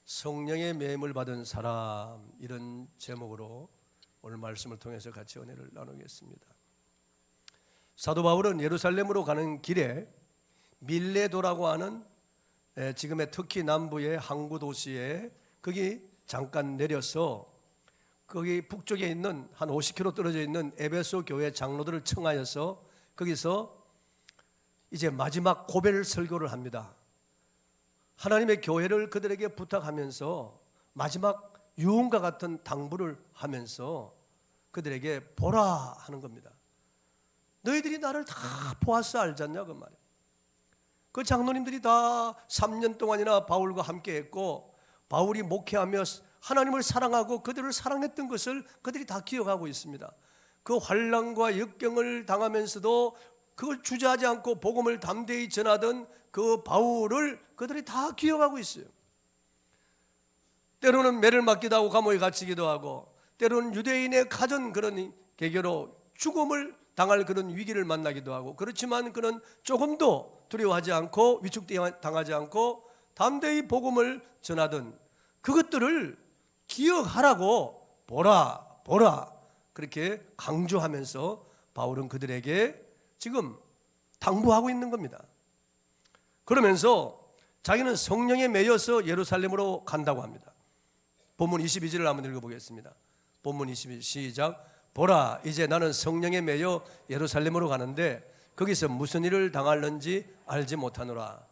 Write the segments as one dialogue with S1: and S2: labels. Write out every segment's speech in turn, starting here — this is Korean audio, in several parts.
S1: 성령의 매임을 받은 사람, 이런 제목으로 오늘 말씀을 통해서 같이 은혜를 나누겠습니다. 사도 바울은 예루살렘으로 가는 길에 밀레도라고 하는 지금의 터키 남부의 항구 도시에 거기 잠깐 내려서 거기 북쪽에 있는 한 50km 떨어져 있는 에베소 교회 장로들을 청하여서 거기서 이제 마지막 고별 설교를 합니다. 하나님의 교회를 그들에게 부탁하면서 마지막 유언과 같은 당부를 하면서 그들에게 보라 하는 겁니다. 너희들이 나를 다 보았어 알잖냐 그 말이에요. 그 장로님들이 다 3년 동안이나 바울과 함께 했고 바울이 목회하며 하나님을 사랑하고 그들을 사랑했던 것을 그들이 다 기억하고 있습니다. 그 환난과 역경을 당하면서도 그걸 주저하지 않고 복음을 담대히 전하던 그 바울을 그들이 다 기억하고 있어요. 때로는 매를 맞기도 하고 감옥에 갇히기도 하고, 때로는 유대인의 가전 그런 계교로 죽음을 당할 그런 위기를 만나기도 하고, 그렇지만 그는 조금도 두려워하지 않고 위축당하지 않고 담대히 복음을 전하던 그것들을 기억하라고 보라 그렇게 강조하면서 바울은 그들에게 지금 당부하고 있는 겁니다. 그러면서 자기는 성령에 매여서 예루살렘으로 간다고 합니다. 본문 22절을 한번 읽어보겠습니다. 본문 22절 시작. 보라, 이제 나는 성령에 매여 예루살렘으로 가는데 거기서 무슨 일을 당할는지 알지 못하노라.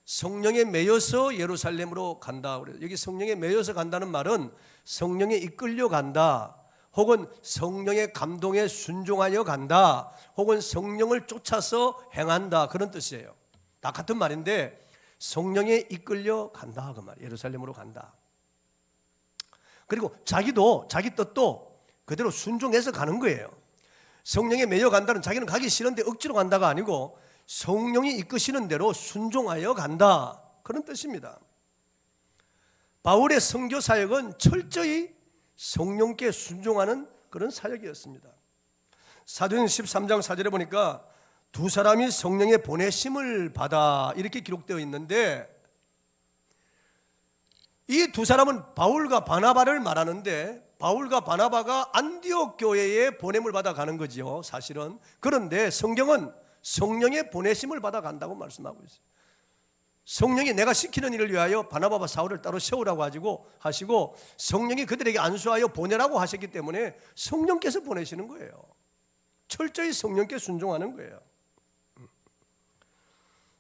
S1: 성령에 매여서 예루살렘으로 간다. 여기 성령에 매여서 간다는 말은 성령에 이끌려 간다, 혹은 성령의 감동에 순종하여 간다, 혹은 성령을 쫓아서 행한다, 그런 뜻이에요. 다 같은 말인데 성령에 이끌려 간다 그 말. 예루살렘으로 간다. 그리고 자기도 자기 뜻도 그대로 순종해서 가는 거예요. 성령에 매여 간다는 자기는 가기 싫은데 억지로 간다가 아니고 성령이 이끄시는 대로 순종하여 간다, 그런 뜻입니다. 바울의 선교 사역은 철저히 성령께 순종하는 그런 사역이었습니다. 사도행전 13장 4절에 보니까 두 사람이 성령의 보내심을 받아 이렇게 기록되어 있는데, 이 두 사람은 바울과 바나바를 말하는데 바울과 바나바가 안디옥 교회에 보냄을 받아 가는 거지요, 사실은. 그런데 성경은 성령의 보내심을 받아 간다고 말씀하고 있어요. 성령이 내가 시키는 일을 위하여 바나바와 사울을 따로 세우라고 하시고 성령이 그들에게 안수하여 보내라고 하셨기 때문에 성령께서 보내시는 거예요. 철저히 성령께 순종하는 거예요.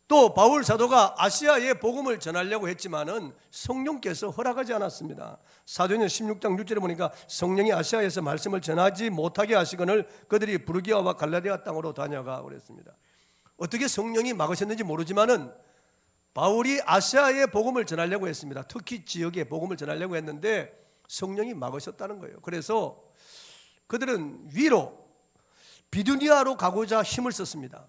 S1: 또 바울 사도가 아시아에 복음을 전하려고 했지만은 성령께서 허락하지 않았습니다. 사도행전 16장 6절에 보니까 성령이 아시아에서 말씀을 전하지 못하게 하시거늘 그들이 부르기아와 갈라디아 땅으로 다녀가 그랬습니다. 어떻게 성령이 막으셨는지 모르지만은 바울이 아시아에 복음을 전하려고 했습니다. 터키 지역에 복음을 전하려고 했는데 성령이 막으셨다는 거예요. 그래서 그들은 위로 비두니아로 가고자 힘을 썼습니다.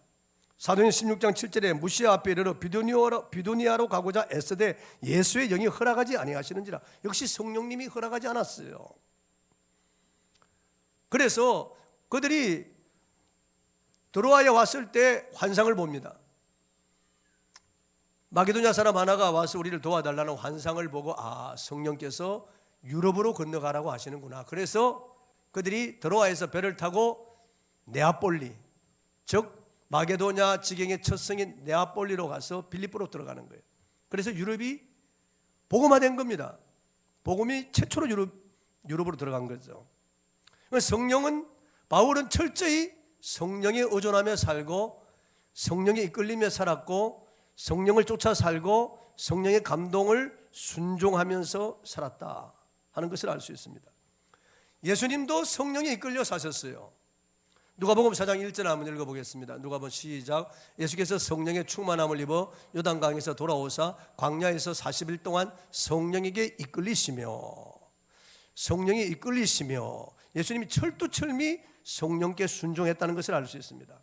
S1: 사도행전 16장 7절에 무시아 앞에 이르러 비두니아로 가고자 애쓰되 예수의 영이 허락하지 아니하시는지라. 역시 성령님이 허락하지 않았어요. 그래서 그들이 드로아에 왔을 때 환상을 봅니다. 마게도냐 사람 하나가 와서 우리를 도와달라는 환상을 보고 성령께서 유럽으로 건너가라고 하시는구나. 그래서 그들이 드로아에서 배를 타고 네아폴리, 즉 마게도냐 지경의 첫 성인 네아폴리로 가서 빌립보로 들어가는 거예요. 그래서 유럽이 복음화된 겁니다. 복음이 최초로 유럽으로 들어간 거죠. 바울은 철저히 성령에 의존하며 살고 성령에 이끌리며 살았고 성령을 쫓아 살고 성령의 감동을 순종하면서 살았다 하는 것을 알 수 있습니다. 예수님도 성령에 이끌려 사셨어요. 누가복음 4장 1절 한번 읽어보겠습니다. 누가복음 시작. 예수께서 성령의 충만함을 입어 요단강에서 돌아오사 광야에서 40일 동안 성령에게 이끌리시며 예수님이 철두철미 성령께 순종했다는 것을 알 수 있습니다.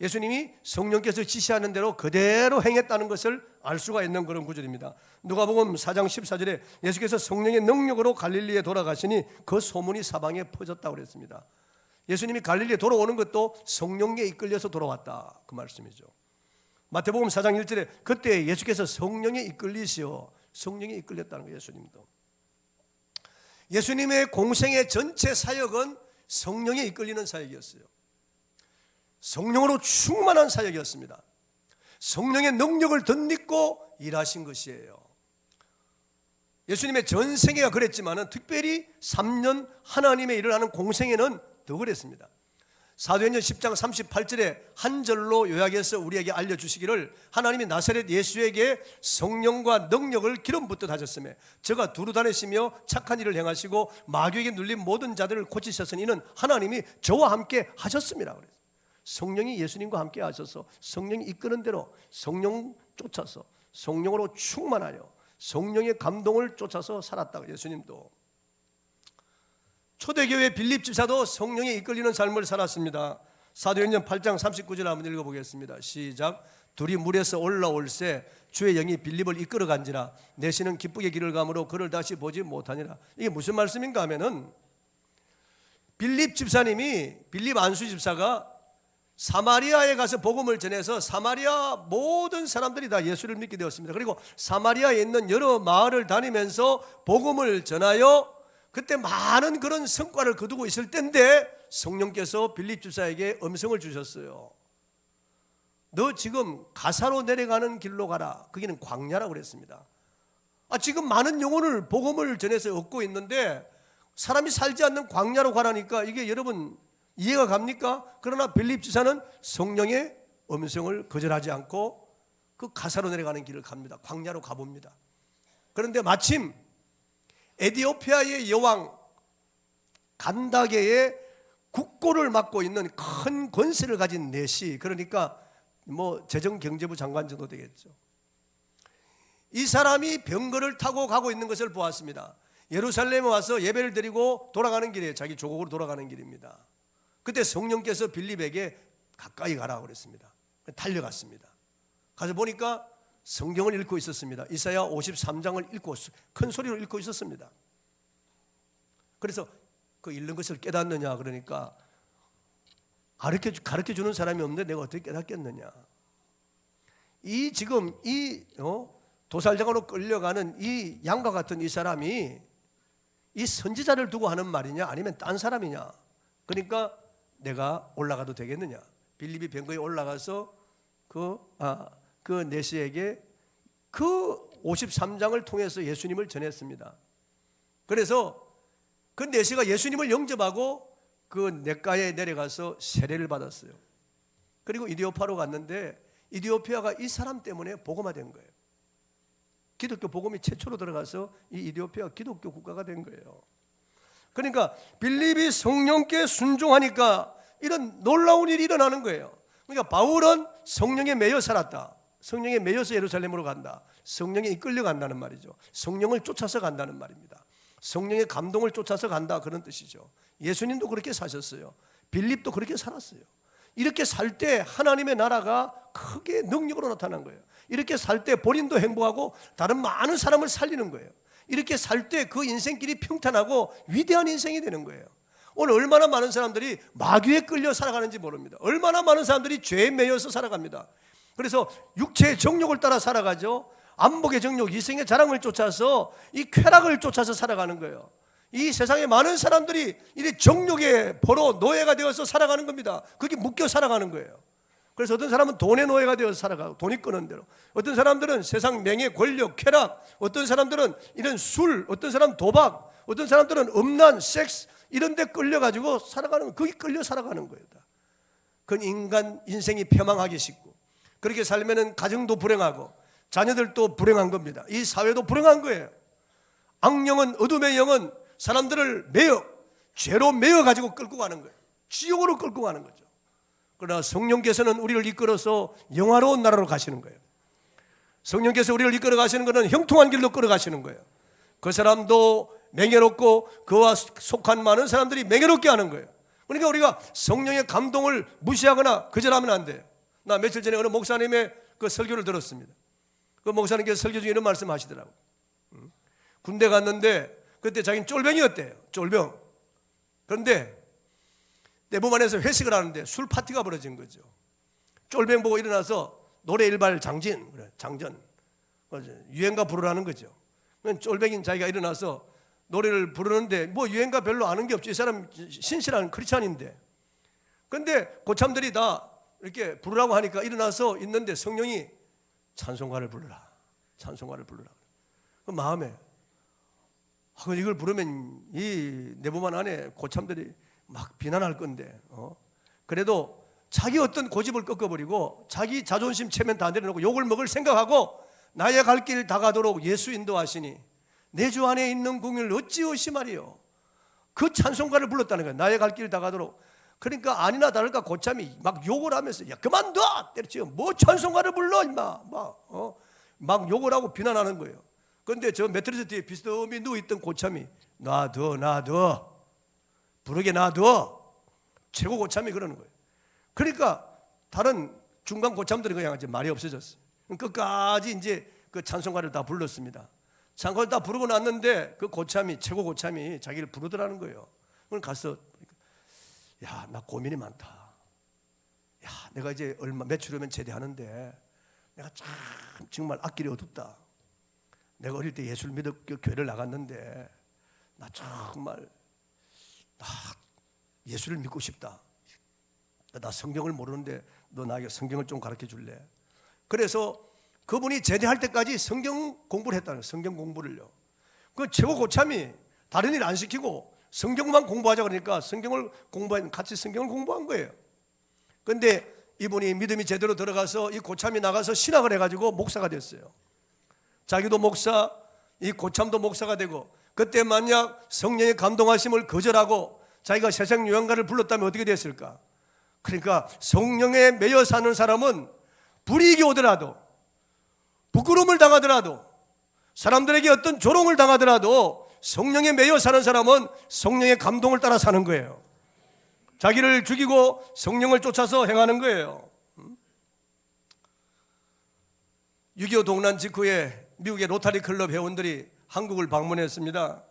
S1: 예수님이 성령께서 지시하는 대로 그대로 행했다는 것을 알 수가 있는 그런 구절입니다. 누가복음 4장 14절에 예수께서 성령의 능력으로 갈릴리에 돌아가시니 그 소문이 사방에 퍼졌다고 그랬습니다. 예수님이 갈릴리에 돌아오는 것도 성령에 이끌려서 돌아왔다, 그 말씀이죠. 마태복음 4장 1절에 그때 예수께서 성령에 이끌리시어 성령이 이끌렸다는 거예요. 예수님도. 예수님의 공생의 전체 사역은 성령에 이끌리는 사역이었어요. 성령으로 충만한 사역이었습니다. 성령의 능력을 덧입고 일하신 것이에요. 예수님의 전생애가 그랬지만 특별히 3년 하나님의 일을 하는 공생애는 더 그랬습니다. 사도행전 10장 38절에 한 절로 요약해서 우리에게 알려주시기를 하나님이 나사렛 예수에게 성령과 능력을 기름 붓듯 하셨으며 저가 두루 다니시며 착한 일을 행하시고 마귀에게 눌린 모든 자들을 고치셨으니 이는 하나님이 저와 함께 하셨습니다. 성령이 예수님과 함께 하셔서 성령이 이끄는 대로 성령 쫓아서 성령으로 충만하여 성령의 감동을 쫓아서 살았다고. 예수님도 초대교회 빌립 집사도 성령에 이끌리는 삶을 살았습니다. 사도행전 8장 39절 한번 읽어보겠습니다. 시작. 둘이 물에서 올라올새 주의 영이 빌립을 이끌어간지라 내시는 기쁘게 길을 가므로 그를 다시 보지 못하니라. 이게 무슨 말씀인가 하면은 빌립 집사님이 빌립 안수 집사가 사마리아에 가서 복음을 전해서 사마리아 모든 사람들이 다 예수를 믿게 되었습니다. 그리고 사마리아에 있는 여러 마을을 다니면서 복음을 전하여 그때 많은 그런 성과를 거두고 있을 때인데 성령께서 빌립 집사에게 음성을 주셨어요. 너 지금 가사로 내려가는 길로 가라. 거기는 광야라고 그랬습니다. 지금 많은 영혼을 복음을 전해서 얻고 있는데 사람이 살지 않는 광야로 가라니까 이게 여러분 이해가 갑니까? 그러나 빌립 집사는 성령의 음성을 거절하지 않고 그 가사로 내려가는 길을 갑니다. 광야로 가봅니다. 그런데 마침 에티오피아의 여왕 간다게의 국고를 맡고 있는 큰 권세를 가진 내시, 그러니까 재정경제부 장관 정도 되겠죠. 이 사람이 병거를 타고 가고 있는 것을 보았습니다. 예루살렘에 와서 예배를 드리고 돌아가는 길이에요. 자기 조국으로 돌아가는 길입니다. 그때 성령께서 빌립에게 가까이 가라고 그랬습니다. 달려갔습니다. 가서 보니까 성경을 읽고 있었습니다. 이사야 53장을 읽고 큰 소리로 읽고 있었습니다. 그래서 그 읽는 것을 깨닫느냐 그러니까 가르쳐 주는 사람이 없는데 내가 어떻게 깨닫겠느냐. 지금 도살장으로 끌려가는 이 양과 같은 이 사람이 이 선지자를 두고 하는 말이냐 아니면 딴 사람이냐. 그러니까 내가 올라가도 되겠느냐. 빌립이 병거에 올라가서 그 내시에게 그 53장을 통해서 예수님을 전했습니다. 그래서 그 내시가 예수님을 영접하고 그 냇가에 내려가서 세례를 받았어요. 그리고 이디오피아로 갔는데 이디오피아가 이 사람 때문에 복음화된 거예요. 기독교 복음이 최초로 들어가서 이 이디오피아가 기독교 국가가 된 거예요. 그러니까 빌립이 성령께 순종하니까 이런 놀라운 일이 일어나는 거예요. 그러니까 바울은 성령에 매여 살았다. 성령에 매여서 예루살렘으로 간다. 성령에 이끌려 간다는 말이죠. 성령을 쫓아서 간다는 말입니다. 성령의 감동을 쫓아서 간다 그런 뜻이죠. 예수님도 그렇게 사셨어요. 빌립도 그렇게 살았어요. 이렇게 살 때 하나님의 나라가 크게 능력으로 나타난 거예요. 이렇게 살 때 본인도 행복하고 다른 많은 사람을 살리는 거예요. 이렇게 살 때 그 인생길이 평탄하고 위대한 인생이 되는 거예요. 오늘 얼마나 많은 사람들이 마귀에 끌려 살아가는지 모릅니다. 얼마나 많은 사람들이 죄에 매여서 살아갑니다. 그래서 육체의 정욕을 따라 살아가죠. 안목의 정욕, 이생의 자랑을 쫓아서 이 쾌락을 쫓아서 살아가는 거예요. 이 세상에 많은 사람들이 이 정욕의 포로 노예가 되어서 살아가는 겁니다. 그게 묶여 살아가는 거예요. 그래서 어떤 사람은 돈의 노예가 되어서 살아가고 돈이 끄는 대로, 어떤 사람들은 세상 명예, 권력, 쾌락, 어떤 사람들은 이런 술, 어떤 사람은 도박, 어떤 사람들은 음란, 섹스 이런 데 끌려가지고 살아가는 거예요. 거기 끌려 살아가는 거예요. 그건 인간 인생이 패망하기 쉽고 그렇게 살면은 가정도 불행하고 자녀들도 불행한 겁니다. 이 사회도 불행한 거예요. 악령은, 어둠의 영은 사람들을 죄로 매여 가지고 끌고 가는 거예요. 지옥으로 끌고 가는 거죠. 그러나 성령께서는 우리를 이끌어서 영화로운 나라로 가시는 거예요. 성령께서 우리를 이끌어 가시는 것은 형통한 길로 끌어가시는 거예요. 그 사람도 맹해롭고 그와 속한 많은 사람들이 맹해롭게 하는 거예요. 그러니까 우리가 성령의 감동을 무시하거나 거절하면 안 돼요. 나 며칠 전에 어느 목사님의 그 설교를 들었습니다. 그 목사님께서 설교 중에 이런 말씀 하시더라고요. 군대 갔는데 그때 자기는 쫄병이었대요. 쫄병. 그런데 대법원에서 회식을 하는데 술 파티가 벌어진 거죠. 쫄병 보고 일어나서 노래 일발 장전 유행가 부르라는 거죠. 쫄백인 자기가 일어나서 노래를 부르는데 뭐 유행가 별로 아는 게 없지. 이 사람 신실한 크리스찬인데. 근데 고참들이 다 이렇게 부르라고 하니까 일어나서 있는데 성령이 찬송가를 부르라. 찬송가를 부르라. 그 마음에 이걸 부르면 이 내부만 안에 고참들이 막 비난할 건데 그래도 자기 어떤 고집을 꺾어버리고 자기 자존심 체면 다 내려놓고 욕을 먹을 생각하고 나의 갈 길 다 가도록 예수 인도하시니 내 주 안에 있는 궁을 어찌 의심하리요. 그 찬송가를 불렀다는 거예요. 나의 갈 길 다 가도록. 그러니까 아니나 다를까 고참이 막 욕을 하면서 야 그만둬 때렸지요. 뭐 찬송가를 불러 임마 막 욕을 하고 비난하는 거예요. 그런데 저 매트리스 뒤에 비스듬히 누워있던 고참이 놔둬 부르게 놔둬. 최고 고참이 그러는 거예요. 그러니까 다른 중간 고참들은 그냥 이제 말이 없어졌어요. 끝까지 이제 그 찬송가를 다 불렀습니다. 찬송가를 다 부르고 났는데 그 고참이 최고 고참이 자기를 부르더라는 거예요. 그걸 가서 야 나 고민이 많다. 야 내가 이제 며칠 후면 제대하는데 내가 참 정말 앞길이 어둡다. 내가 어릴 때 예수를 믿어 교회를 나갔는데 나 정말 예수를 믿고 싶다. 나 성경을 모르는데 너 나에게 성경을 좀 가르쳐 줄래? 그래서 그분이 제대할 때까지 성경 공부를 했다는 거예요. 성경 공부를요. 그 최고 고참이 다른 일 안 시키고 성경만 공부하자 그러니까 성경을 같이 성경을 공부한 거예요. 그런데 이분이 믿음이 제대로 들어가서 이 고참이 나가서 신학을 해가지고 목사가 됐어요. 자기도 목사, 이 고참도 목사가 되고 그때 만약 성령의 감동하심을 거절하고 자기가 세상 유행가를 불렀다면 어떻게 됐을까? 그러니까 성령에 매여 사는 사람은 불이익이 오더라도 부끄러움을 당하더라도 사람들에게 어떤 조롱을 당하더라도 성령에 매여 사는 사람은 성령의 감동을 따라 사는 거예요. 자기를 죽이고 성령을 쫓아서 행하는 거예요. 6.25 동란 직후에 미국의 로타리 클럽 회원들이 한국을 방문했습니다.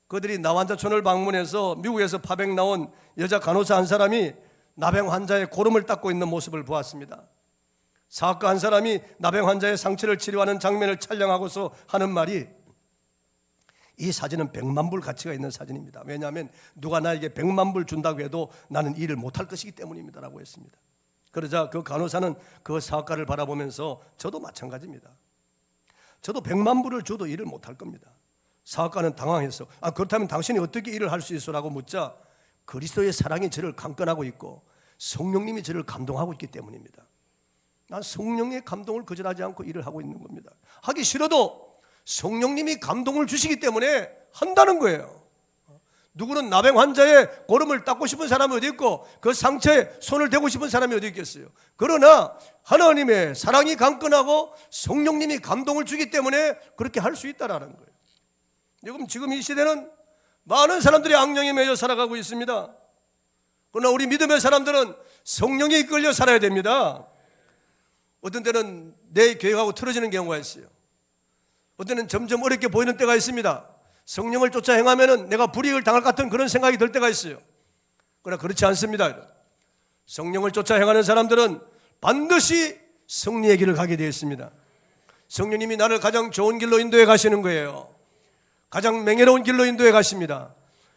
S1: 그들이 나환자촌을 방문해서 미국에서 파백 나온 여자 간호사 한 사람이 나병 환자의 고름을 닦고 있는 모습을 보았습니다. 사학과 한 사람이 나병 환자의 상처를 치료하는 장면을 촬영하고서 하는 말이 이 사진은 100만 불 가치가 있는 사진입니다. 왜냐하면 누가 나에게 100만 불 준다고 해도 나는 일을 못할 것이기 때문입니다 라고 했습니다. 그러자 그 간호사는 그 사학가를 바라보면서 저도 마찬가지입니다. 저도 100만 불을 줘도 일을 못할 겁니다. 사학가는 당황해서 그렇다면 당신이 어떻게 일을 할 수 있어? 라고 묻자 그리스도의 사랑이 저를 강권하고 있고 성령님이 저를 감동하고 있기 때문입니다. 난 성령의 감동을 거절하지 않고 일을 하고 있는 겁니다. 하기 싫어도 성령님이 감동을 주시기 때문에 한다는 거예요. 누구는 나병 환자의 고름을 닦고 싶은 사람이 어디 있고 그 상처에 손을 대고 싶은 사람이 어디 있겠어요. 그러나 하나님의 사랑이 강건하고 성령님이 감동을 주기 때문에 그렇게 할 수 있다라는 거예요. 지금 이 시대는 많은 사람들이 악령에 매여 살아가고 있습니다. 그러나 우리 믿음의 사람들은 성령에 이끌려 살아야 됩니다. 어떤 때는 내 계획하고 틀어지는 경우가 있어요. 어떤 때는 점점 어렵게 보이는 때가 있습니다. 성령을 쫓아 행하면 내가 불이익을 당할 것 같은 그런 생각이 들 때가 있어요. 그러나 그렇지 않습니다. 성령을 쫓아 행하는 사람들은 반드시 승리의 길을 가게 되어 있습니다. 성령님이 나를 가장 좋은 길로 인도해 가시는 거예요. 가장 명예로운 길로 인도해 가십니다.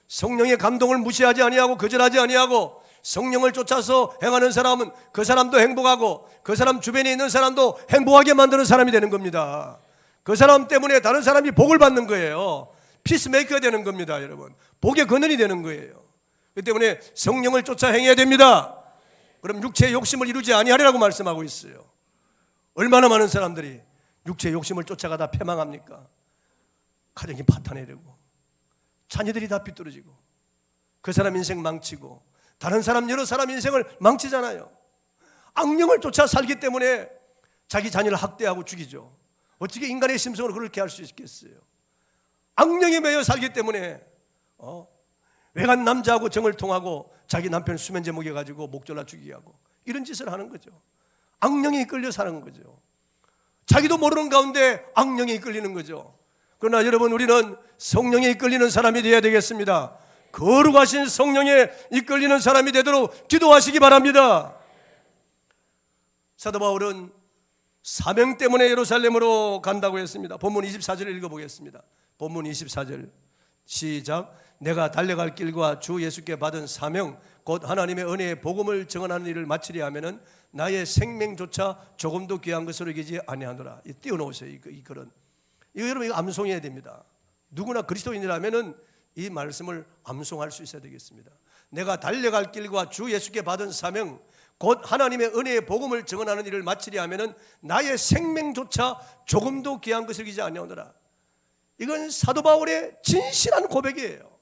S1: 성령의 감동을 무시하지 아니하고 거절하지 아니하고 성령을 쫓아서 행하는 사람은 그 사람도 행복하고 그 사람 주변에 있는 사람도 행복하게 만드는 사람이 되는 겁니다. 그 사람 때문에 다른 사람이 복을 받는 거예요. 피스메이커가 되는 겁니다. 여러분, 복의 근원이 되는 거예요. 그렇기 때문에 성령을 쫓아 행해야 됩니다. 그럼 육체의 욕심을 이루지 아니하리라고 말씀하고 있어요. 얼마나 많은 사람들이 육체의 욕심을 쫓아가다 패망합니까? 가정이 파탄이 되고 자녀들이 다 삐뚤어지고 그 사람 인생 망치고 다른 사람 여러 사람 인생을 망치잖아요. 악령을 쫓아 살기 때문에 자기 자녀를 학대하고 죽이죠. 어떻게 인간의 심성으로 그렇게 할 수 있겠어요? 악령에 매여 살기 때문에 외간 남자하고 정을 통하고 자기 남편 수면제 먹여가지고 목 졸라 죽이게 하고 이런 짓을 하는 거죠. 악령에 이끌려 사는 거죠. 자기도 모르는 가운데 악령에 이끌리는 거죠. 그러나 여러분, 우리는 성령에 이끌리는 사람이 되어야 되겠습니다. 거룩하신 성령에 이끌리는 사람이 되도록 기도하시기 바랍니다. 사도 바울은 사명 때문에 예루살렘으로 간다고 했습니다. 본문 24절을 읽어보겠습니다. 본문 24절 시작. 내가 달려갈 길과 주 예수께 받은 사명 곧 하나님의 은혜의 복음을 증언하는 일을 마치려 하면은 나의 생명조차 조금도 귀한 것으로 여기지 아니하노라. 띄워놓으세요. 이 글은 이거 여러분 이거 암송해야 됩니다. 누구나 그리스도인이라면은 이 말씀을 암송할 수 있어야 되겠습니다. 내가 달려갈 길과 주 예수께 받은 사명 곧 하나님의 은혜의 복음을 증언하는 일을 마치려 하면은 나의 생명조차 조금도 귀한 것을 여기지 아니하노라. 이건 사도 바울의 진실한 고백이에요.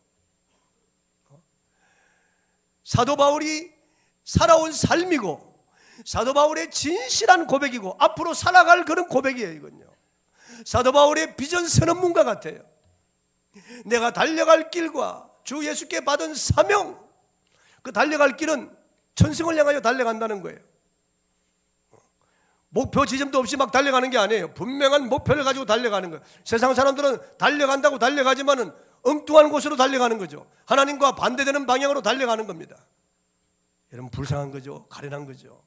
S1: 사도 바울이 살아온 삶이고 사도 바울의 진실한 고백이고 앞으로 살아갈 그런 고백이에요. 이건요 사도 바울의 비전 선언문과 같아요. 내가 달려갈 길과 주 예수께 받은 사명, 그 달려갈 길은 천성을 향하여 달려간다는 거예요. 목표 지점도 없이 막 달려가는 게 아니에요. 분명한 목표를 가지고 달려가는 거예요. 세상 사람들은 달려간다고 달려가지만은 엉뚱한 곳으로 달려가는 거죠. 하나님과 반대되는 방향으로 달려가는 겁니다. 여러분 불쌍한 거죠. 가련한 거죠.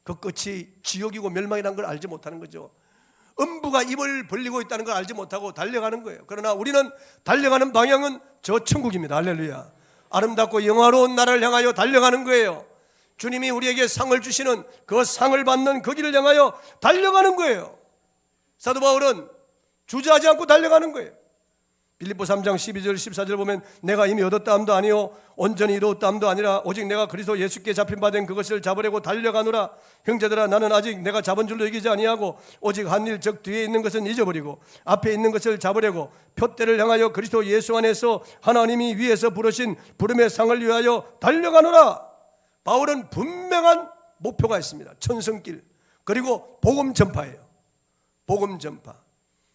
S1: 그 끝이 지옥이고 멸망이라는 걸 알지 못하는 거죠. 음부가 입을 벌리고 있다는 걸 알지 못하고 달려가는 거예요. 그러나 우리는 달려가는 방향은 저 천국입니다. 할렐루야. 아름답고 영화로운 나라를 향하여 달려가는 거예요. 주님이 우리에게 상을 주시는 그 상을 받는 그 길을 향하여 달려가는 거예요. 사도 바울은 주저하지 않고 달려가는 거예요. 빌립보 3장 12절 14절 보면 내가 이미 얻었다함도 아니요 온전히 이루었다함도 아니라 오직 내가 그리스도 예수께 잡힌 바 된 그것을 잡으려고 달려가노라. 형제들아 나는 아직 내가 잡은 줄로 여기지 아니하고 오직 한 일 즉 뒤에 있는 것은 잊어버리고 앞에 있는 것을 잡으려고 표대를 향하여 그리스도 예수 안에서 하나님이 위에서 부르신 부름의 상을 위하여 달려가노라. 바울은 분명한 목표가 있습니다. 천성길 그리고 복음 전파예요. 복음 전파.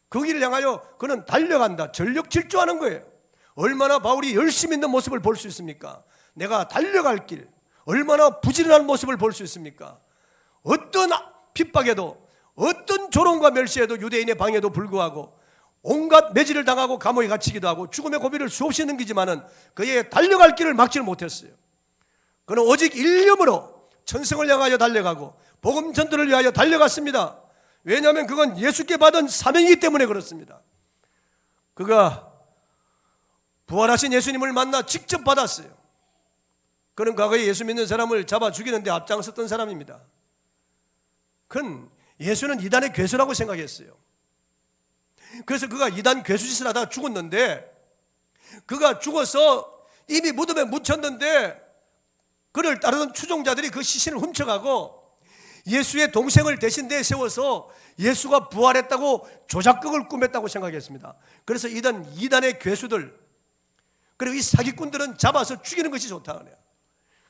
S1: 그 길을 향하여 그는 달려간다. 전력 질주하는 거예요. 얼마나 바울이 열심히 있는 모습을 볼 수 있습니까? 내가 달려갈 길 얼마나 부지런한 모습을 볼 수 있습니까? 어떤 핍박에도 어떤 조롱과 멸시에도 유대인의 방해도 불구하고 온갖 매질을 당하고 감옥에 갇히기도 하고 죽음의 고비를 수없이 넘기지만은 그의 달려갈 길을 막지를 못했어요. 그는 오직 일념으로 천성을 향하여 달려가고 복음 전도를 위하여 달려갔습니다. 왜냐하면 그건 예수께 받은 사명이기 때문에 그렇습니다. 그가 부활하신 예수님을 만나 직접 받았어요. 그는 과거에 예수 믿는 사람을 잡아 죽이는데 앞장섰던 사람입니다. 그는 예수는 이단의 괴수라고 생각했어요. 그래서 그가 이단 괴수짓을 하다가 죽었는데 그가 죽어서 이미 무덤에 묻혔는데 그를 따르던 추종자들이 그 시신을 훔쳐가고 예수의 동생을 대신 내세워서 예수가 부활했다고 조작극을 꾸몄다고 생각했습니다. 그래서 이단의 괴수들 그리고 이 사기꾼들은 잡아서 죽이는 것이 좋다 그래요.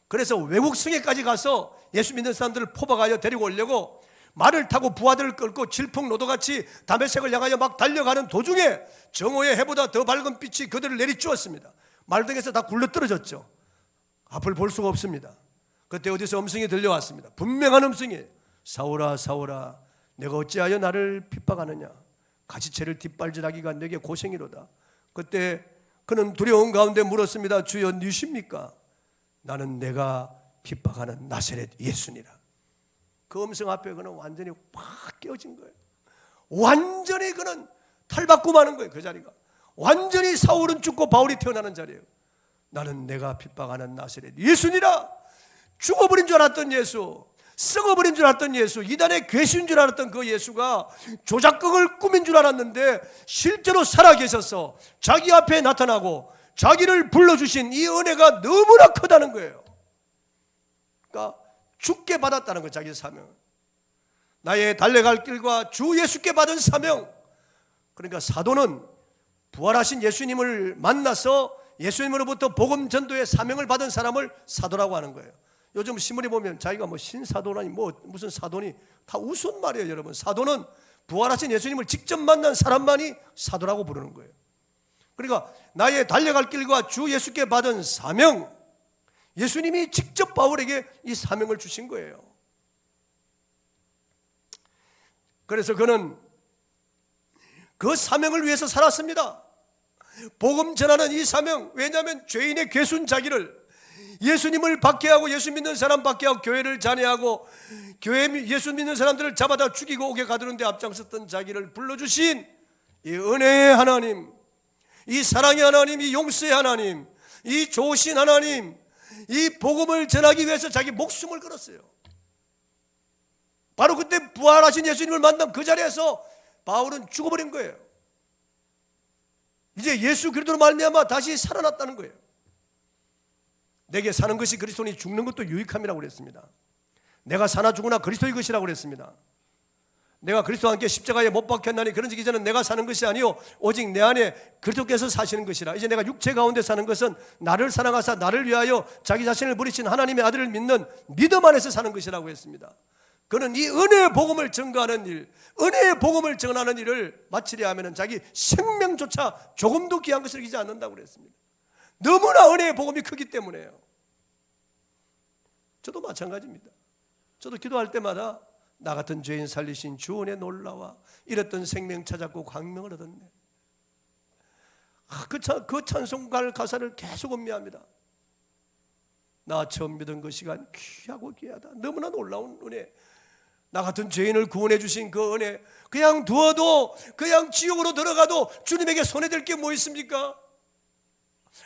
S1: 그래서 외국 성에까지 가서 예수 믿는 사람들을 포박하여 데리고 오려고 말을 타고 부하들을 끌고 질풍노도같이 다메섹을 향하여 막 달려가는 도중에 정오의 해보다 더 밝은 빛이 그들을 내리주었습니다. 말등에서 다 굴러떨어졌죠. 앞을 볼 수가 없습니다. 그때 어디서 음성이 들려왔습니다. 분명한 음성이에요. 사울아 사울아 내가 어찌하여 나를 핍박하느냐. 가시채를 뒷발질하기가 내게 고생이로다. 그때 그는 두려운 가운데 물었습니다. 주여 누십니까? 나는 내가 핍박하는 나사렛 예수니라. 그 음성 앞에 그는 완전히 확 깨어진 거예요. 완전히 그는 탈바꿈하는 거예요. 그 자리가 완전히 사울은 죽고 바울이 태어나는 자리예요. 나는 내가 핍박하는 나사렛 예수니라. 죽어버린 줄 알았던 예수, 썩어버린 줄 알았던 예수, 이단의 괴수인 줄 알았던 그 예수가 조작극을 꾸민 줄 알았는데 실제로 살아계셔서 자기 앞에 나타나고 자기를 불러주신 이 은혜가 너무나 크다는 거예요. 그러니까 죽게 받았다는 거예요. 자기 사명, 나의 달려갈 길과 주 예수께 받은 사명. 그러니까 사도는 부활하신 예수님을 만나서 예수님으로부터 복음 전도의 사명을 받은 사람을 사도라고 하는 거예요. 요즘 신문에 보면 자기가 뭐 신사도라니 뭐 무슨 사도니 다 우스운 말이에요. 여러분, 사도는 부활하신 예수님을 직접 만난 사람만이 사도라고 부르는 거예요. 그러니까 나의 달려갈 길과 주 예수께 받은 사명, 예수님이 직접 바울에게 이 사명을 주신 거예요. 그래서 그는 그 사명을 위해서 살았습니다. 복음 전하는 이 사명, 왜냐하면 죄인의 괴수인 자기를 예수님을 박해하고 예수 믿는 사람 박해하고 교회를 잔해하고 예수 믿는 사람들을 잡아다 죽이고 오게 가두는데 앞장섰던 자기를 불러주신 이 은혜의 하나님, 이 사랑의 하나님, 이 용서의 하나님, 이 좋으신 하나님, 이 복음을 전하기 위해서 자기 목숨을 걸었어요. 바로 그때 부활하신 예수님을 만난 그 자리에서 바울은 죽어버린 거예요. 이제 예수 그리스도로 말미암아 다시 살아났다는 거예요. 내게 사는 것이 그리스도니 죽는 것도 유익함이라고 그랬습니다. 내가 사나 죽으나 그리스도의 것이라고 그랬습니다. 내가 그리스도와 함께 십자가에 못 박혔나니 그런즉 이제는 내가 사는 것이 아니요 오직 내 안에 그리스도께서 사시는 것이라. 이제 내가 육체 가운데 사는 것은 나를 사랑하사 나를 위하여 자기 자신을 버리신 하나님의 아들을 믿는 믿음 안에서 사는 것이라고 했습니다. 그는 이 은혜의 복음을 증거하는 일, 은혜의 복음을 전하는 일을 마치려 하면 자기 생명조차 조금도 귀한 것을 여기지 않는다고 그랬습니다. 너무나 은혜의 복음이 크기 때문에요. 저도 마찬가지입니다. 저도 기도할 때마다 나 같은 죄인 살리신 주 은혜 놀라와 잃었던 생명 찾았고 광명을 얻었네. 그 찬송가 가사를 계속 음미합니다. 나 처음 믿은 그 시간 귀하고 귀하다. 너무나 놀라운 은혜. 나 같은 죄인을 구원해 주신 그 은혜, 그냥 두어도 그냥 지옥으로 들어가도 주님에게 손해될 게 뭐 있습니까?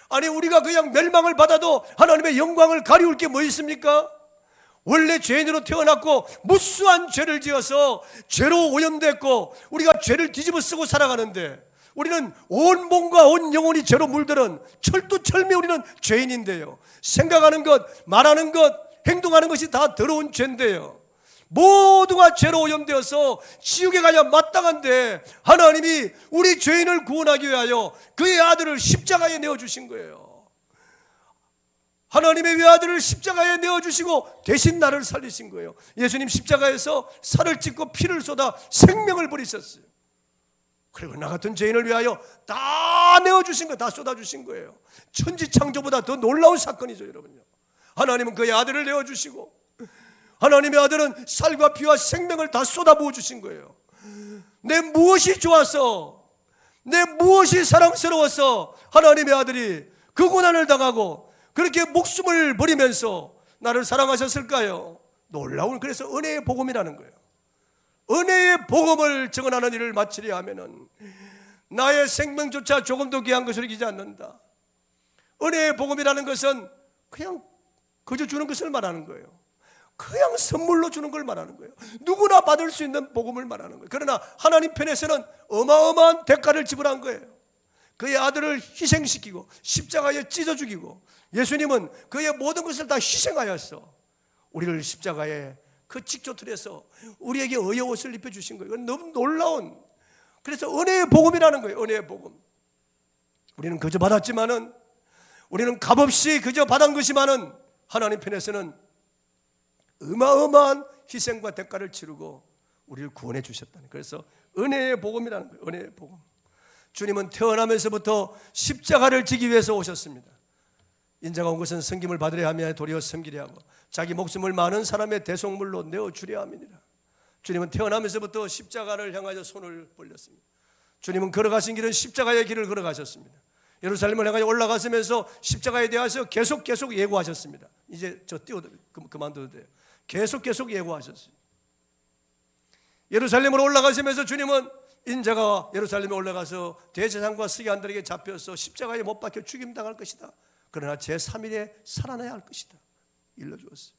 S1: 아니 우리가 그냥 멸망을 받아도 하나님의 영광을 가리울 게 뭐 있습니까? 원래 죄인으로 태어났고 무수한 죄를 지어서 죄로 오염됐고 우리가 죄를 뒤집어 쓰고 살아가는데 우리는 온 몸과 온 영혼이 죄로 물들은 철두철미 우리는 죄인인데요. 생각하는 것, 말하는 것, 행동하는 것이 다 더러운 죄인데요. 모두가 죄로 오염되어서 지옥에 가야 마땅한데 하나님이 우리 죄인을 구원하기 위하여 그의 아들을 십자가에 내어주신 거예요. 하나님의 외아들을 십자가에 내어주시고 대신 나를 살리신 거예요. 예수님 십자가에서 살을 찢고 피를 쏟아 생명을 버리셨어요. 그리고 나 같은 죄인을 위하여 다 내어주신 거예요. 다 쏟아주신 거예요. 천지창조보다 더 놀라운 사건이죠, 여러분요. 하나님은 그의 아들을 내어주시고 하나님의 아들은 살과 피와 생명을 다 쏟아부어 주신 거예요. 내 무엇이 좋아서, 내 무엇이 사랑스러워서 하나님의 아들이 그 고난을 당하고 그렇게 목숨을 버리면서 나를 사랑하셨을까요? 놀라운, 그래서 은혜의 복음이라는 거예요. 은혜의 복음을 증언하는 일을 마치려 하면은 나의 생명조차 조금도 귀한 것을 여기지 않는다. 은혜의 복음이라는 것은 그냥 그저 주는 것을 말하는 거예요. 그냥 선물로 주는 걸 말하는 거예요. 누구나 받을 수 있는 복음을 말하는 거예요. 그러나 하나님 편에서는 어마어마한 대가를 지불한 거예요. 그의 아들을 희생시키고 십자가에 찢어 죽이고 예수님은 그의 모든 것을 다 희생하였어 우리를 십자가에 그 직조틀에서 우리에게 의의 옷을 입혀주신 거예요. 이건 너무 놀라운, 그래서 은혜의 복음이라는 거예요. 은혜의 복음. 우리는 그저 받았지만은, 우리는 값없이 그저 받은 것이만은 하나님 편에서는 어마어마한 희생과 대가를 치르고 우리를 구원해 주셨다는, 그래서 은혜의 복음이라는 거예요. 은혜의 복음. 주님은 태어나면서부터 십자가를 지기 위해서 오셨습니다. 인자가 온 것은 섬김을 받으려 하며 도리어 섬기려 하고 자기 목숨을 많은 사람의 대속물로 내어주려 함이니라. 주님은 태어나면서부터 십자가를 향하여 손을 벌렸습니다. 주님은 걸어가신 길은 십자가의 길을 걸어가셨습니다. 예루살렘을 향하여 올라가시면서 십자가에 대해서 계속 예고하셨습니다. 이제 저 그만둬도 돼요. 계속 예고하셨어요. 예루살렘으로 올라가시면서 주님은 인자가 예루살렘에 올라가서 대제사장과 서기관들에게 잡혀서 십자가에 못 박혀 죽임당할 것이다. 그러나 제3일에 살아나야 할 것이다. 일러주었어요.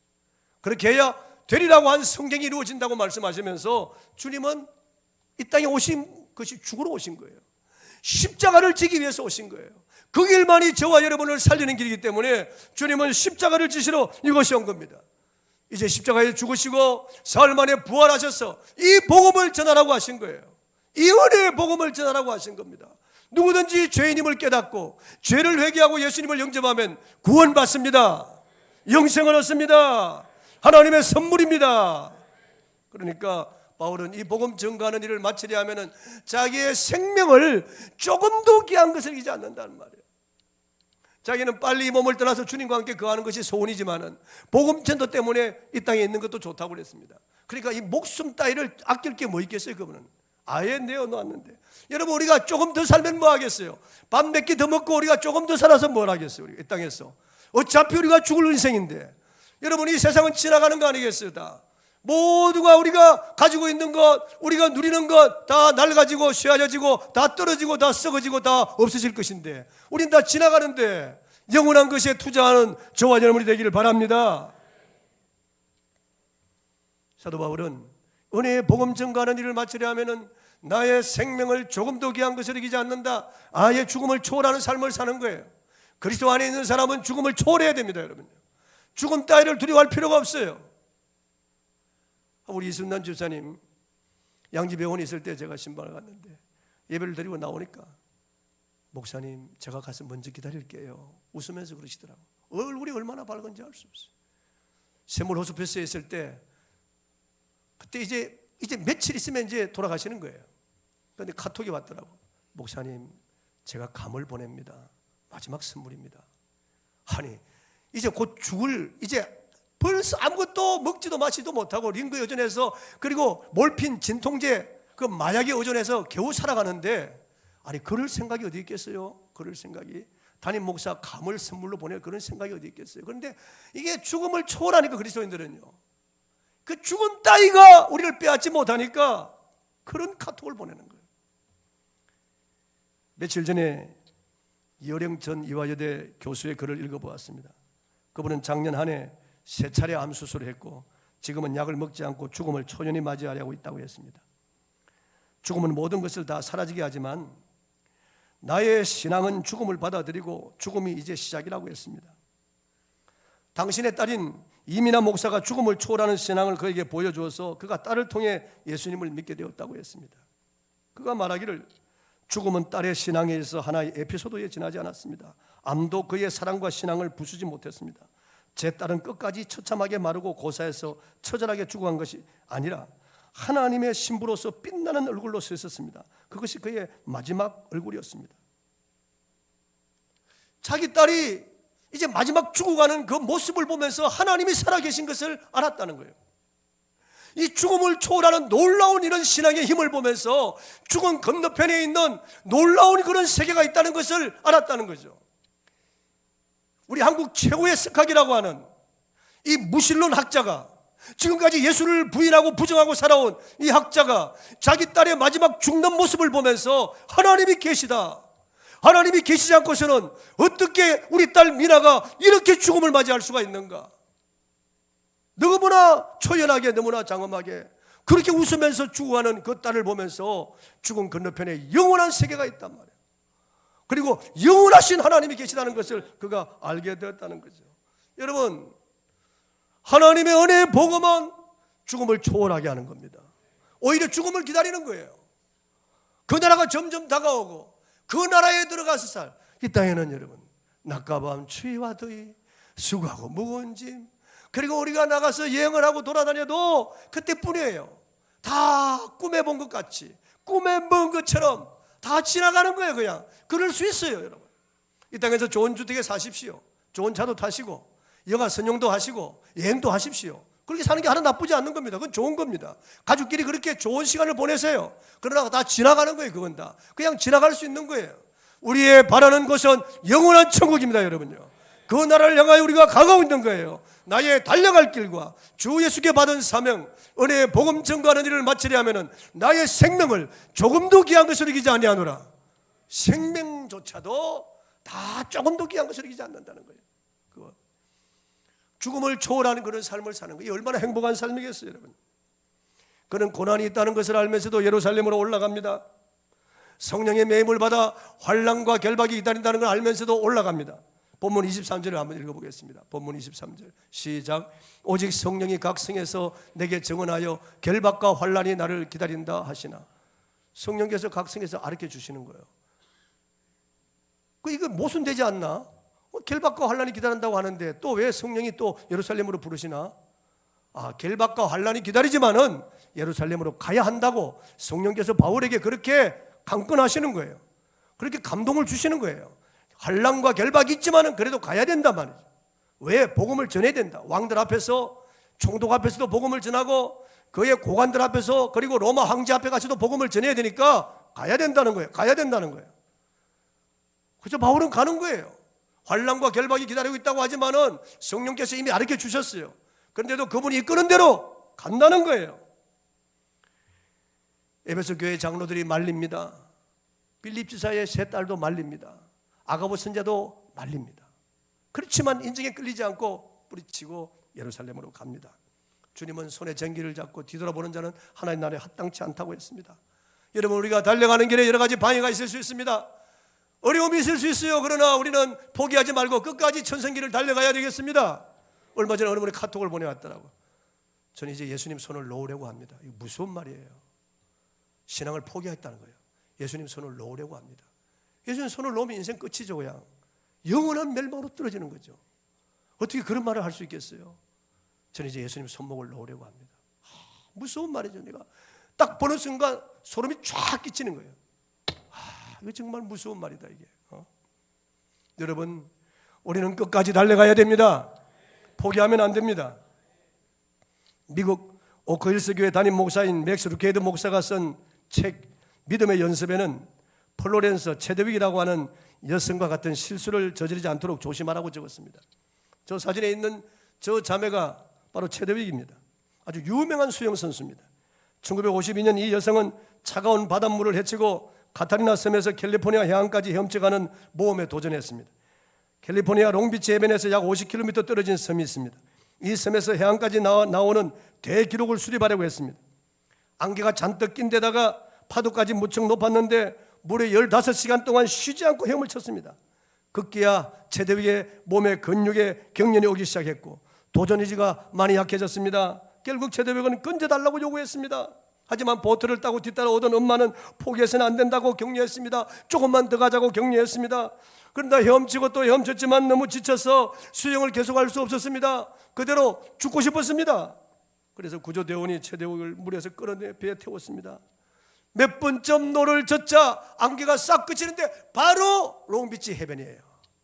S1: 그렇게 해야 되리라고 한 성경이 이루어진다고 말씀하시면서 주님은 이 땅에 오신 것이 죽으러 오신 거예요. 십자가를 지기 위해서 오신 거예요. 그 길만이 저와 여러분을 살리는 길이기 때문에 주님은 십자가를 지시러 이곳에 온 겁니다. 이제 십자가에 죽으시고 사흘 만에 부활하셔서 이 복음을 전하라고 하신 거예요. 이 은혜의 복음을 전하라고 하신 겁니다. 누구든지 죄인임을 깨닫고 죄를 회개하고 예수님을 영접하면 구원받습니다. 영생을 얻습니다. 하나님의 선물입니다. 그러니까 바울은 이 복음 전가하는 일을 마치려 하면은 자기의 생명을 조금도 귀한 것을 이기지 않는다는 말이에요. 자기는 빨리 이 몸을 떠나서 주님과 함께 거하는 것이 소원이지만은 복음 전도 때문에 이 땅에 있는 것도 좋다고 그랬습니다. 그러니까 이 목숨 따위를 아낄 게 뭐 있겠어요, 그분은. 아예 내어놓았는데, 여러분 우리가 조금 더 살면 뭐 하겠어요? 밥 몇 끼 더 먹고 우리가 조금 더 살아서 뭘 하겠어요? 우리 이 땅에서 어차피 우리가 죽을 인생인데, 여러분, 이 세상은 지나가는 거 아니겠어요? 다 모두가 우리가 가지고 있는 것, 우리가 누리는 것 다 낡아지고 쇠하여지고 다 떨어지고 다 썩어지고 다 없어질 것인데, 우린 다 지나가는데 영원한 것에 투자하는 저와 여러분이 되기를 바랍니다. 사도 바울은 은혜의 복음 전가하는 일을 마치려 하면은 나의 생명을 조금도 귀한 것을 여기지 않는다. 아예 죽음을 초월하는 삶을 사는 거예요. 그리스도 안에 있는 사람은 죽음을 초월해야 됩니다, 여러분. 죽음 따위를 두려워할 필요가 없어요. 우리 이순남 집사님 양지병원에 있을 때 제가 신방을 갔는데 예배를 드리고 나오니까, 목사님 제가 가서 먼저 기다릴게요, 웃으면서 그러시더라고요. 얼굴이 얼마나 밝은지 알 수 없어요. 세물 호스피스에 있을 때, 그때 이제 며칠 있으면 이제 돌아가시는 거예요. 그런데 카톡이 왔더라고. 목사님 제가 감을 보냅니다. 마지막 선물입니다. 아니 이제 곧 죽을, 이제 벌써 아무것도 먹지도 마시도 못하고 링거에 의존해서, 그리고 몰핀, 진통제, 그 마약에 의존해서 겨우 살아가는데, 아니 그럴 생각이 어디 있겠어요? 그럴 생각이, 담임 목사 감을 선물로 보낼 그런 생각이 어디 있겠어요? 그런데 이게 죽음을 초월하니까, 그리스도인들은요, 그 죽음 따위가 우리를 빼앗지 못하니까 그런 카톡을 보내는 거예요. 며칠 전에 이어령 전 이화여대 교수의 글을 읽어보았습니다. 그분은 작년 한 해 3차례 암 수술을 했고 지금은 약을 먹지 않고 죽음을 초연히 맞이하려고 있다고 했습니다. 죽음은 모든 것을 다 사라지게 하지만 나의 신앙은 죽음을 받아들이고 죽음이 이제 시작이라고 했습니다. 당신의 딸인 이민아 목사가 죽음을 초월하는 신앙을 그에게 보여주어서 그가 딸을 통해 예수님을 믿게 되었다고 했습니다. 그가 말하기를, 죽음은 딸의 신앙에 있어 하나의 에피소드에 지나지 않았습니다. 암도 그의 사랑과 신앙을 부수지 못했습니다. 제 딸은 끝까지 처참하게 마르고 고사해서 처절하게 죽어간 것이 아니라 하나님의 신부로서 빛나는 얼굴로 서 있었습니다. 그것이 그의 마지막 얼굴이었습니다. 자기 딸이 이제 마지막 죽어가는 그 모습을 보면서 하나님이 살아계신 것을 알았다는 거예요. 이 죽음을 초월하는 놀라운 이런 신앙의 힘을 보면서 죽음 건너편에 있는 놀라운 그런 세계가 있다는 것을 알았다는 거죠. 우리 한국 최고의 석학이라고 하는 이 무신론 학자가, 지금까지 예수를 부인하고 부정하고 살아온 이 학자가 자기 딸의 마지막 죽는 모습을 보면서 하나님이 계시다, 하나님이 계시지 않고서는 어떻게 우리 딸 미나가 이렇게 죽음을 맞이할 수가 있는가, 너무나 초연하게, 너무나 장엄하게 그렇게 웃으면서 죽어가는 그 딸을 보면서 죽음 건너편에 영원한 세계가 있단 말이에요. 그리고 영원하신 하나님이 계시다는 것을 그가 알게 되었다는 거죠. 여러분, 하나님의 은혜의 복음은 죽음을 초월하게 하는 겁니다. 오히려 죽음을 기다리는 거예요. 그 나라가 점점 다가오고 그 나라에 들어가서 살, 이 땅에는 여러분 낮과 밤 추위와 더위, 수고하고 무거운 짐, 그리고 우리가 나가서 여행을 하고 돌아다녀도 그때뿐이에요. 다 꿈에 본 것 같이, 꿈에 본 것처럼 다 지나가는 거예요. 그냥 그럴 수 있어요. 여러분, 이 땅에서 좋은 주택에 사십시오. 좋은 차도 타시고 영화 선용도 하시고 여행도 하십시오. 그렇게 사는 게 하나 나쁘지 않는 겁니다. 그건 좋은 겁니다. 가족끼리 그렇게 좋은 시간을 보내세요. 그러나 다 지나가는 거예요. 그건 다 그냥 지나갈 수 있는 거예요. 우리의 바라는 곳은 영원한 천국입니다. 여러분요, 그 나라를 향하여 우리가 가고 있는 거예요. 나의 달려갈 길과 주 예수께 받은 사명, 은혜의 복음 전가하는 일을 마치려 하면은 나의 생명을 조금도 귀한 것으로 여기지 아니하노라. 생명조차도 다 조금도 귀한 것으로 여기지 않는다는 거예요. 그거. 죽음을 초월하는 그런 삶을 사는 거예요. 얼마나 행복한 삶이겠어요, 여러분. 그는 고난이 있다는 것을 알면서도 예루살렘으로 올라갑니다. 성령의 매임을 받아 환난과 결박이 기다린다는 걸 알면서도 올라갑니다. 본문 23절을 한번 읽어보겠습니다. 본문 23절 시작. 오직 성령이 각 성에서 내게 증언하여 결박과 환난이 나를 기다린다 하시나. 성령께서 각 성에서 가르쳐 주시는 거예요. 이거 모순되지 않나? 결박과 환난이 기다린다고 하는데 또 왜 성령이 또 예루살렘으로 부르시나? 결박과 환난이 기다리지만은 예루살렘으로 가야 한다고 성령께서 바울에게 그렇게 강권하시는 거예요. 그렇게 감동을 주시는 거예요. 환난과 결박이 있지만은 그래도 가야 된단 말이죠. 왜? 복음을 전해야 된다. 왕들 앞에서, 총독 앞에서도 복음을 전하고 그의 고관들 앞에서, 그리고 로마 황제 앞에 가서도 복음을 전해야 되니까 가야 된다는 거예요. 가야 된다는 거예요. 그래서 바울은 가는 거예요. 환난과 결박이 기다리고 있다고 하지만은 성령께서 이미 가르쳐 주셨어요. 그런데도 그분이 이끄는 대로 간다는 거예요. 에베소 교회 장로들이 말립니다. 빌립 지사의 세 딸도 말립니다. 아가보 선자도 말립니다. 그렇지만 인정에 끌리지 않고 뿌리치고 예루살렘으로 갑니다. 주님은 손에 전기를 잡고 뒤돌아보는 자는 하나님 나라에 합당치 않다고 했습니다. 여러분, 우리가 달려가는 길에 여러 가지 방해가 있을 수 있습니다. 어려움이 있을 수 있어요. 그러나 우리는 포기하지 말고 끝까지 천성길을 달려가야 되겠습니다. 얼마 전에 어느 분이 카톡을 보내왔더라고. 저는 이제 예수님 손을 놓으려고 합니다. 이거 무서운 말이에요. 신앙을 포기했다는 거예요. 예수님 손을 놓으려고 합니다. 예수님 손을 놓으면 인생 끝이죠. 그냥 영원한 멸망으로 떨어지는 거죠. 어떻게 그런 말을 할 수 있겠어요? 저는 이제 예수님 손목을 놓으려고 합니다. 무서운 말이죠. 내가 딱 보는 순간 소름이 쫙 끼치는 거예요. 이거 정말 무서운 말이다 이게. 여러분, 우리는 끝까지 달려가야 됩니다. 포기하면 안 됩니다. 미국 오크힐스 교회 담임 목사인 맥스 루케이드 목사가 쓴 책 믿음의 연습에는 플로렌스 체드윅이라고 하는 여성과 같은 실수를 저지르지 않도록 조심하라고 적었습니다. 저 사진에 있는 저 자매가 바로 체드윅입니다. 아주 유명한 수영 선수입니다. 1952년 이 여성은 차가운 바닷물을 헤치고 카타리나 섬에서 캘리포니아 해안까지 헤엄쳐가는 모험에 도전했습니다. 캘리포니아 롱비치 해변에서 약 50km 떨어진 섬이 있습니다. 이 섬에서 해안까지 나오는 대기록을 수립하려고 했습니다. 안개가 잔뜩 낀 데다가 파도까지 무척 높았는데 무려 15시간 동안 쉬지 않고 헤엄을 쳤습니다. 급기야 체드윅의 몸에 근육에 경련이 오기 시작했고 도전 의지가 많이 약해졌습니다. 결국 체드윅은 건져달라고 요구했습니다. 하지만 보트를 타고 뒤따라오던 엄마는 포기해서는 안 된다고 격려했습니다. 조금만 더 가자고 격려했습니다. 그런다 헤엄치고 또 헤엄쳤지만 너무 지쳐서 수영을 계속할 수 없었습니다. 그대로 죽고 싶었습니다. 그래서 구조대원이 체드윅을 물에서 끌어내 배에 태웠습니다. 몇 번쯤 노를 젓자 안개가 싹 그치는데 바로 롱비치 해변이에요.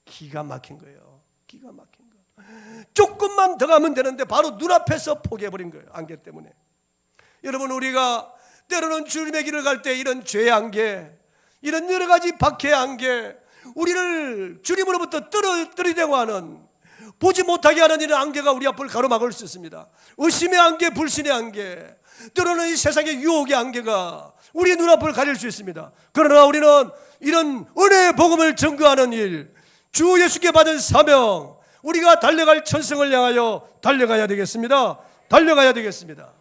S1: 기가 막힌 거예요. 기가 막힌 거. 조금만 더 가면 되는데 바로 눈앞에서 포기해버린 거예요. 안개 때문에. 여러분, 우리가 때로는 주님의 길을 갈 때 이런 죄의 안개, 이런 여러 가지 박해의 안개, 우리를 주님으로부터 떨어뜨리려고 하는, 보지 못하게 하는 이런 안개가 우리 앞을 가로막을 수 있습니다. 의심의 안개, 불신의 안개, 때로는 이 세상의 유혹의 안개가 우리 눈앞을 가릴 수 있습니다. 그러나 우리는 이런 은혜의 복음을 전거하는 일, 주 예수께 받은 사명, 우리가 달려갈 천성을 향하여 달려가야 되겠습니다. 달려가야 되겠습니다.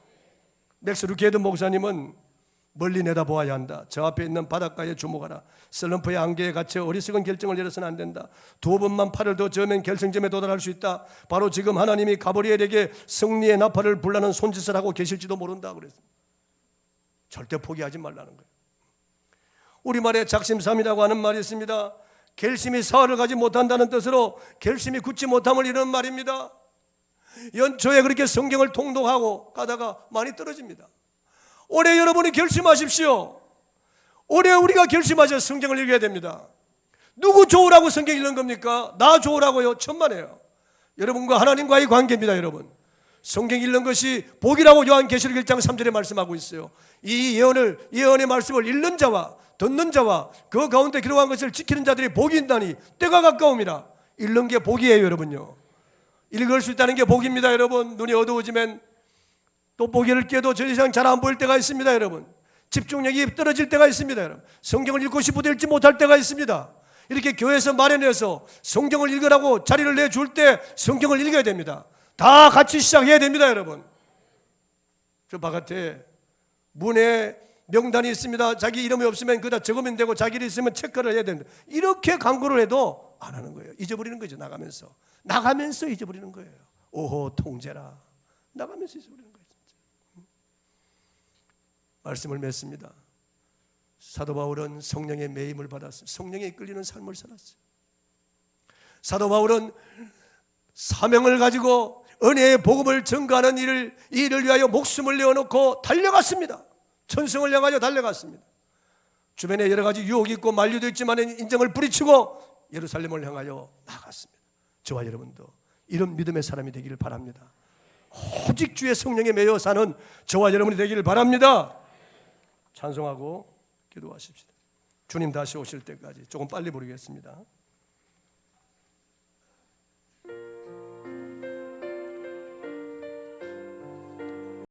S1: 맥스 루케이드 목사님은 멀리 내다보아야 한다. 저 앞에 있는 바닷가에 주목하라. 슬럼프의 안개에 갇혀 어리석은 결정을 내려서는 안 된다. 2번만 팔을 더 저으면 결승점에 도달할 수 있다. 바로 지금 하나님이 가브리엘에게 승리의 나팔을 불라는 손짓을 하고 계실지도 모른다 그랬습니다. 절대 포기하지 말라는 거예요. 우리말에 작심삼이라고 하는 말이 있습니다. 결심이 사흘을 가지 못한다는 뜻으로 결심이 굳지 못함을 이루는 말입니다. 연초에 그렇게 성경을 통독하고 가다가 많이 떨어집니다. 올해 여러분이 결심하십시오. 올해 우리가 결심하셔 성경을 읽어야 됩니다. 누구 좋으라고 성경 읽는 겁니까? 나 좋으라고요? 천만에요. 여러분과 하나님과의 관계입니다. 여러분, 성경 읽는 것이 복이라고 요한계시록 1장 3절에 말씀하고 있어요. 이 예언의 말씀을 읽는 자와 듣는 자와 그 가운데 기록한 것을 지키는 자들이 복이 있다니 때가 가까움이라. 읽는 게 복이에요. 여러분요, 읽을 수 있다는 게 복입니다. 여러분, 눈이 어두워지면 또 보기를 껴도 저 이상 잘 안 보일 때가 있습니다. 여러분, 집중력이 떨어질 때가 있습니다. 여러분, 성경을 읽고 싶어도 읽지 못할 때가 있습니다. 이렇게 교회에서 마련해서 성경을 읽으라고 자리를 내줄 때 성경을 읽어야 됩니다. 다 같이 시작해야 됩니다. 여러분, 저 바깥에 문에 명단이 있습니다. 자기 이름이 없으면 그다 적으면 되고 자기 이름이 있으면 체크를 해야 됩니다. 이렇게 광고를 해도 안 하는 거예요. 잊어버리는 거죠. 나가면서 잊어버리는 거예요. 오호 통제라. 나가면서 잊어버리는 거예요. 진짜. 말씀을 맺습니다. 사도 바울은 성령의 매임을 받았어요. 성령에 이끌리는 삶을 살았어요. 사도 바울은 사명을 가지고 은혜의 복음을 전가하는 이 일을 위하여 목숨을 내어놓고 달려갔습니다. 천성을 향하여 달려갔습니다. 주변에 여러 가지 유혹이 있고 만류도 있지만 인정을 뿌리치고 예루살렘을 향하여 나갔습니다. 저와 여러분도 이런 믿음의 사람이 되기를 바랍니다. 오직 주의 성령에 매여 사는 저와 여러분이 되기를 바랍니다. 찬송하고 기도하십시다. 주님 다시 오실 때까지 조금 빨리 부르겠습니다.